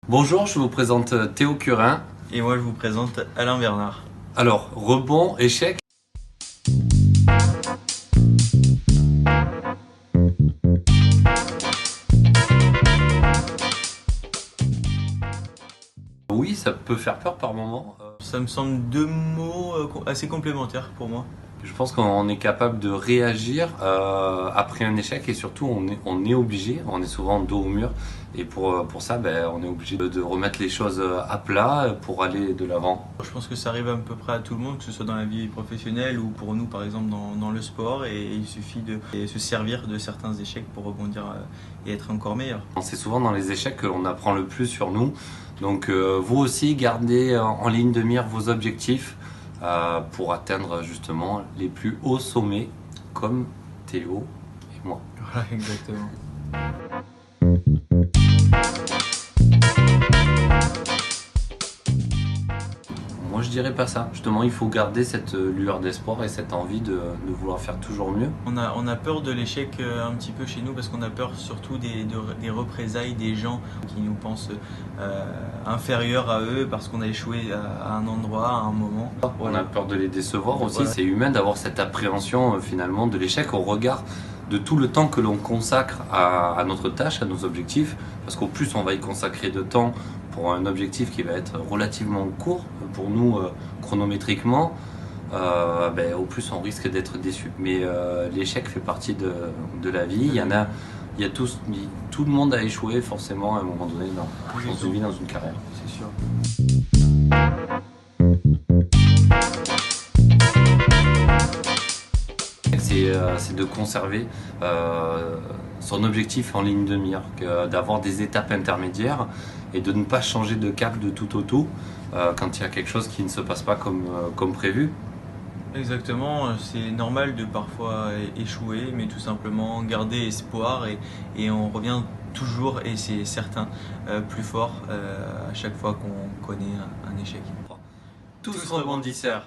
Bonjour, je vous présente Théo Curin. Et moi je vous présente Alain Bernard. Alors, rebond, échec. Oui, ça peut faire peur par moment. Ça me semble deux mots assez complémentaires pour moi. Je pense qu'on est capable de réagir après un échec et surtout on est obligé, on est souvent dos au mur et pour ça on est obligé de remettre les choses à plat pour aller de l'avant. Je pense que ça arrive à peu près à tout le monde, que ce soit dans la vie professionnelle ou pour nous par exemple dans le sport, et il suffit de se servir de certains échecs pour rebondir et être encore meilleur. C'est souvent dans les échecs que l'on apprend le plus sur nous, donc vous aussi gardez en ligne de mire vos objectifs pour atteindre justement les plus hauts sommets comme Théo et moi. Voilà, exactement. Moi je dirais pas ça, justement il faut garder cette lueur d'espoir et cette envie de vouloir faire toujours mieux. On a peur de l'échec un petit peu chez nous parce qu'on a peur surtout des représailles des gens qui nous pensent inférieurs à eux parce qu'on a échoué à un endroit, à un moment. On a peur de les décevoir aussi, Voilà. C'est humain d'avoir cette appréhension finalement de l'échec au regard de tout le temps que l'on consacre à notre tâche, à nos objectifs, parce qu'au plus on va y consacrer de temps pour un objectif qui va être relativement court pour nous chronométriquement, au plus on risque d'être déçu. Mais l'échec fait partie de la vie. Il y a tout le monde a échoué forcément à un moment donné dans une vie, dans une carrière. C'est sûr. C'est de conserver son objectif en ligne de mire, d'avoir des étapes intermédiaires et de ne pas changer de cap de tout au tout quand il y a quelque chose qui ne se passe pas comme prévu. Exactement, c'est normal de parfois échouer, mais tout simplement garder espoir et on revient toujours, et c'est certain, plus fort à chaque fois qu'on connaît un échec. Tous rebondisseurs.